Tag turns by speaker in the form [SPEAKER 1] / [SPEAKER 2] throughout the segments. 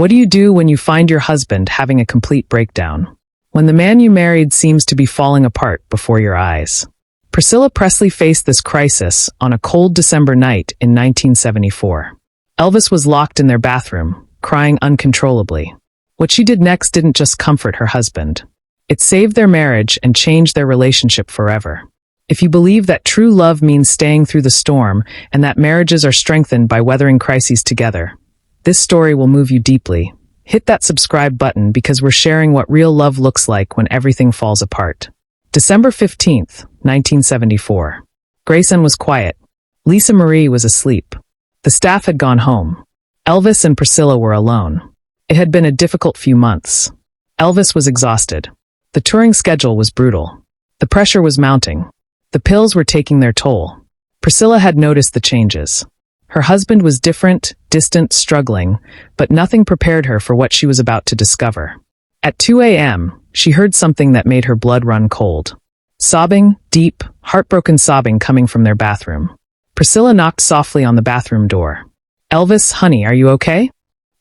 [SPEAKER 1] What do you do when you find your husband having a complete breakdown? When the man you married seems to be falling apart before your eyes. Priscilla Presley faced this crisis on a cold December night in 1974. Elvis was locked in their bathroom, crying uncontrollably. What she did next didn't just comfort her husband. It saved their marriage and changed their relationship forever. If you believe that true love means staying through the storm and that marriages are strengthened by weathering crises together, this story will move you deeply. Hit that subscribe button because we're sharing what real love looks like when everything falls apart. December 15th, 1974. Grayson was quiet. Lisa Marie was asleep. The staff had gone home. Elvis and Priscilla were alone. It had been a difficult few months. Elvis was exhausted. The touring schedule was brutal. The pressure was mounting. The pills were taking their toll. Priscilla had noticed the changes. Her husband was different, distant, struggling, but nothing prepared her for what she was about to discover. At 2 a.m., she heard something that made her blood run cold. Sobbing, deep, heartbroken sobbing coming from their bathroom. Priscilla knocked softly on the bathroom door. "Elvis, honey, are you okay?"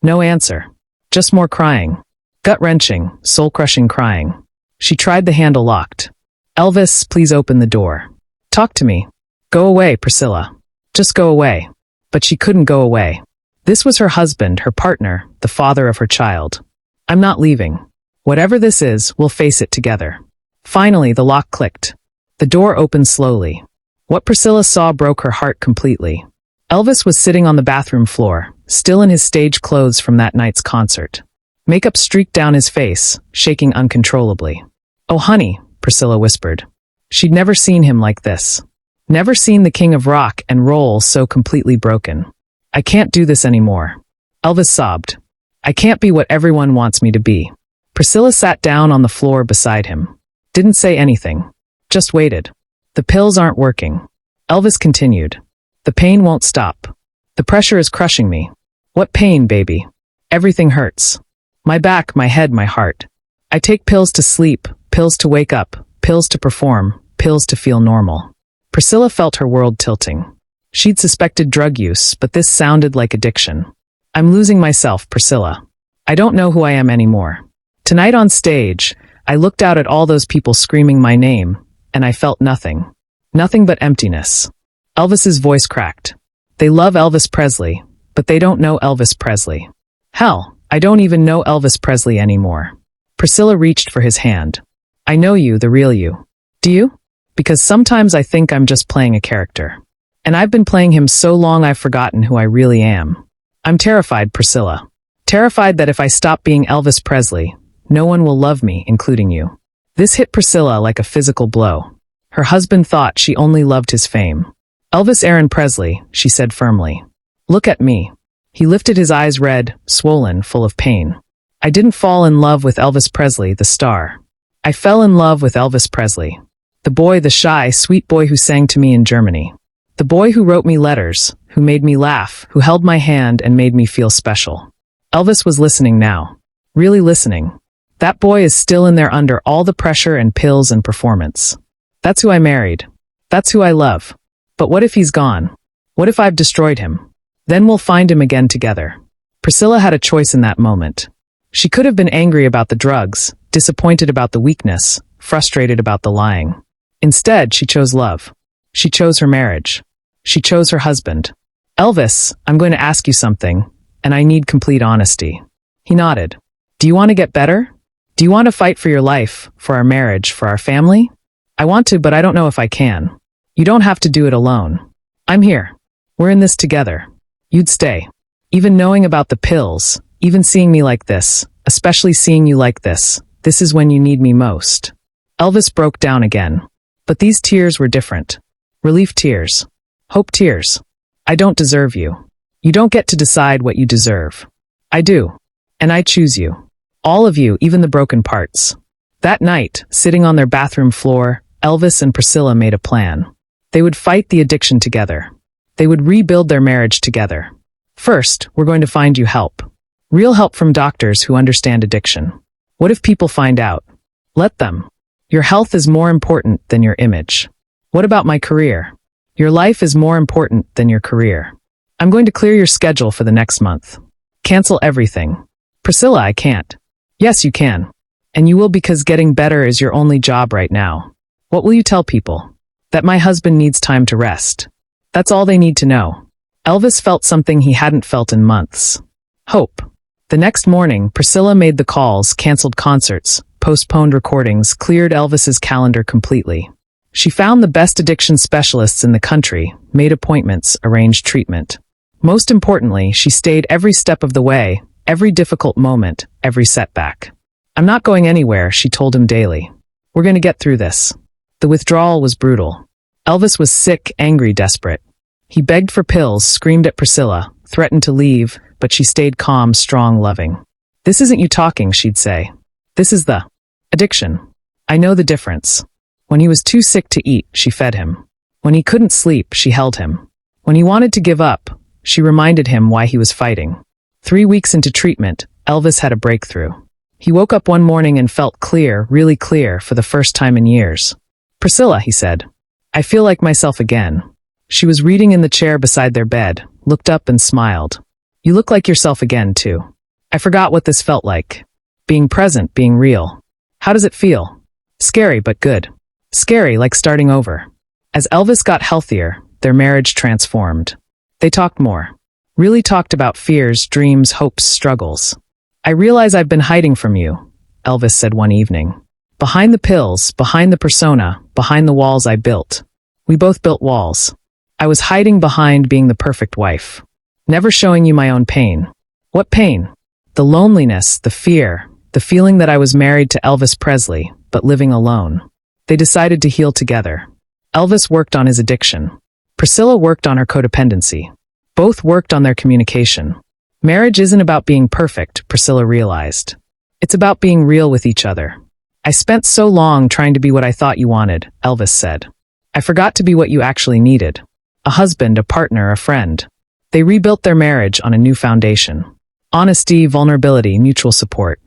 [SPEAKER 1] No answer. Just more crying. Gut-wrenching, soul-crushing crying. She tried the handle locked. "Elvis, please open the door. Talk to me. Go away, Priscilla. Just go away." But she couldn't go away. This was her husband, her partner, the father of her child. "I'm not leaving. Whatever this is, we'll face it together." Finally, the lock clicked. The door opened slowly. What Priscilla saw broke her heart completely. Elvis was sitting on the bathroom floor, still in his stage clothes from that night's concert. Makeup streaked down his face, shaking uncontrollably. "Oh, honey," Priscilla whispered. She'd never seen him like this. Never seen the king of rock and roll so completely broken. "I can't do this anymore." Elvis sobbed. "I can't be what everyone wants me to be." Priscilla sat down on the floor beside him. Didn't say anything. Just waited. "The pills aren't working." Elvis continued. "The pain won't stop. The pressure is crushing me." "What pain, baby?" "Everything hurts. My back, my head, my heart. I take pills to sleep, pills to wake up, pills to perform, pills to feel normal." Priscilla felt her world tilting. She'd suspected drug use, but this sounded like addiction. "I'm losing myself, Priscilla. I don't know who I am anymore." Tonight on stage, I looked out at all those people screaming my name, and I felt nothing. Nothing but emptiness. Elvis's voice cracked. "They love Elvis Presley, but they don't know Elvis Presley. Hell, I don't even know Elvis Presley anymore." Priscilla reached for his hand. "I know you, the real you. Do you? Because sometimes I think I'm just playing a character. And I've been playing him so long I've forgotten who I really am. I'm terrified, Priscilla. Terrified that if I stop being Elvis Presley, no one will love me, including you." This hit Priscilla like a physical blow. Her husband thought she only loved his fame. "Elvis Aaron Presley," she said firmly. "Look at me." He lifted his eyes red, swollen, full of pain. "I didn't fall in love with Elvis Presley, the star. I fell in love with Elvis Presley. The boy, the shy, sweet boy who sang to me in Germany. The boy who wrote me letters, who made me laugh, who held my hand and made me feel special." Elvis was listening now. Really listening. That boy is still in there under all the pressure and pills and performance. That's who I married. That's who I love. But what if he's gone? What if I've destroyed him? Then we'll find him again together. Priscilla had a choice in that moment. She could have been angry about the drugs, disappointed about the weakness, frustrated about the lying. Instead, she chose love. She chose her marriage. She chose her husband. "Elvis, I'm going to ask you something, and I need complete honesty." He nodded. "Do you want to get better? Do you want to fight for your life, for our marriage, for our family?" "I want to, but I don't know if I can." "You don't have to do it alone. I'm here. We're in this together. You'd stay. Even knowing about the pills, even seeing me like this, especially seeing you like this is when you need me most." Elvis broke down again. But these tears were different. Relief tears. Hope tears. "I don't deserve you. You don't get to decide what you deserve. I do. And I choose you. All of you, even the broken parts." That night, sitting on their bathroom floor, Elvis and Priscilla made a plan. They would fight the addiction together. They would rebuild their marriage together. "First, we're going to find you help. Real help from doctors who understand addiction. What if people find out? Let them. Your health is more important than your image. What about my career? Your life is more important than your career. I'm going to clear your schedule for the next month. Cancel everything. Priscilla, I can't. Yes, you can. And you will, because getting better is your only job right now. What will you tell people? That my husband needs time to rest. That's all they need to know. Elvis felt something he hadn't felt in months. Hope. The next morning, Priscilla made the calls, canceled concerts, postponed recordings, cleared Elvis's calendar completely. She found the best addiction specialists in the country, made appointments, arranged treatment. Most importantly, she stayed every step of the way, every difficult moment, every setback. I'm not going anywhere, she told him daily. We're going to get through this. The withdrawal was brutal. Elvis was sick, angry, desperate. He begged for pills, screamed at Priscilla, threatened to leave, but she stayed calm, strong, loving. This isn't you talking, she'd say. This is the addiction. I know the difference. When he was too sick to eat, she fed him. When he couldn't sleep, she held him. When he wanted to give up, she reminded him why he was fighting. 3 weeks into treatment, Elvis had a breakthrough. He woke up one morning and felt clear, really clear, for the first time in years. Priscilla, he said, I feel like myself again. She was reading in the chair beside their bed, looked up and smiled. You look like yourself again, too. I forgot what this felt like. Being present, being real. How does it feel? Scary, but good. Scary, like starting over. As Elvis got healthier, their marriage transformed. They talked more. Really talked about fears, dreams, hopes, struggles. I realize I've been hiding from you, Elvis said one evening. Behind the pills, behind the persona, behind the walls I built. We both built walls. I was hiding behind being the perfect wife. Never showing you my own pain. What pain? The loneliness, the fear, the feeling that I was married to Elvis Presley, but living alone. They decided to heal together. Elvis worked on his addiction. Priscilla worked on her codependency. Both worked on their communication. Marriage isn't about being perfect, Priscilla realized. It's about being real with each other. I spent so long trying to be what I thought you wanted, Elvis said. I forgot to be what you actually needed. A husband, a partner, a friend. They rebuilt their marriage on a new foundation. Honesty, vulnerability, mutual support.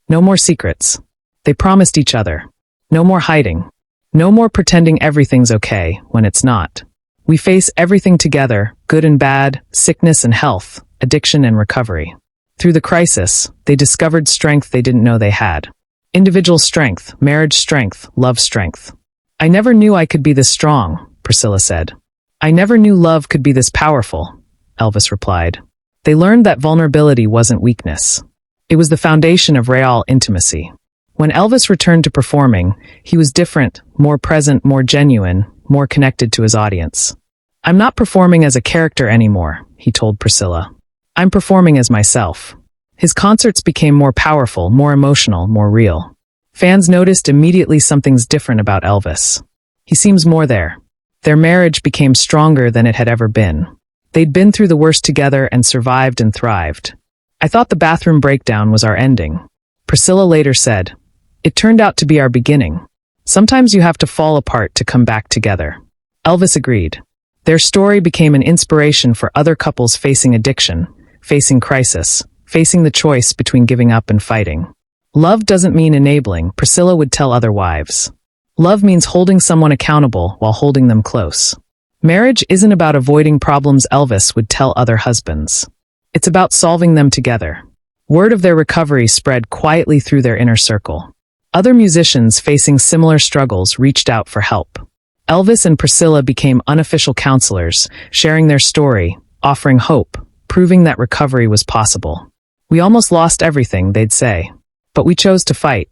[SPEAKER 1] No more secrets. They promised each other. No more hiding. No more pretending everything's okay when it's not. We face everything together, good and bad, sickness and health, addiction and recovery. Through the crisis, they discovered strength they didn't know they had. Individual strength, marriage strength, love strength. I never knew I could be this strong, Priscilla said. I never knew love could be this powerful, Elvis replied. They learned that vulnerability wasn't weakness. It was the foundation of real intimacy. When Elvis returned to performing, he was different, more present, more genuine, more connected to his audience. I'm not performing as a character anymore, he told Priscilla. I'm performing as myself. His concerts became more powerful, more emotional, more real. Fans noticed immediately something's different about Elvis. He seems more there. Their marriage became stronger than it had ever been. They'd been through the worst together and survived and thrived. I thought the bathroom breakdown was our ending. Priscilla later said, It turned out to be our beginning. Sometimes you have to fall apart to come back together. Elvis agreed. Their story became an inspiration for other couples facing addiction, facing crisis, facing the choice between giving up and fighting. Love doesn't mean enabling, Priscilla would tell other wives. Love means holding someone accountable while holding them close. Marriage isn't about avoiding problems, Elvis would tell other husbands. It's about solving them together. Word of their recovery spread quietly through their inner circle. Other musicians facing similar struggles reached out for help. Elvis and Priscilla became unofficial counselors, sharing their story, offering hope, proving that recovery was possible. We almost lost everything, they'd say. But we chose to fight.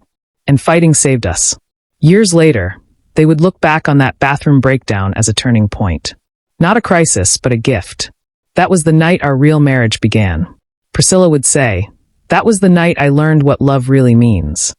[SPEAKER 1] And fighting saved us. Years later, they would look back on that bathroom breakdown as a turning point. Not a crisis, but a gift. That was the night our real marriage began. Priscilla would say, That was the night I learned what love really means.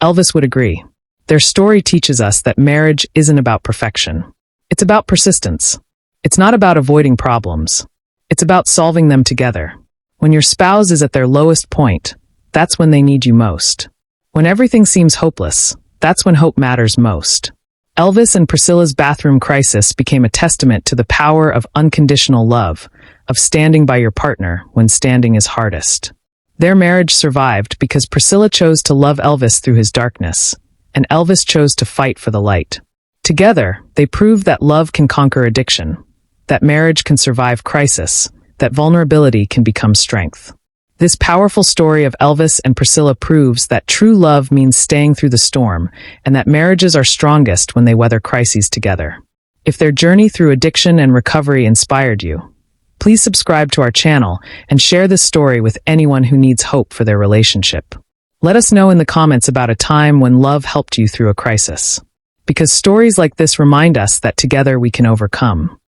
[SPEAKER 1] Elvis would agree. Their story teaches us that marriage isn't about perfection. It's about persistence. It's not about avoiding problems. It's about solving them together. When your spouse is at their lowest point, that's when they need you most. When everything seems hopeless, that's when hope matters most. Elvis and Priscilla's bathroom crisis became a testament to the power of unconditional love, of standing by your partner when standing is hardest. Their marriage survived because Priscilla chose to love Elvis through his darkness, and Elvis chose to fight for the light. Together, they proved that love can conquer addiction, that marriage can survive crisis, that vulnerability can become strength. This powerful story of Elvis and Priscilla proves that true love means staying through the storm, and that marriages are strongest when they weather crises together. If their journey through addiction and recovery inspired you, please subscribe to our channel and share this story with anyone who needs hope for their relationship. Let us know in the comments about a time when love helped you through a crisis. Because stories like this remind us that together we can overcome.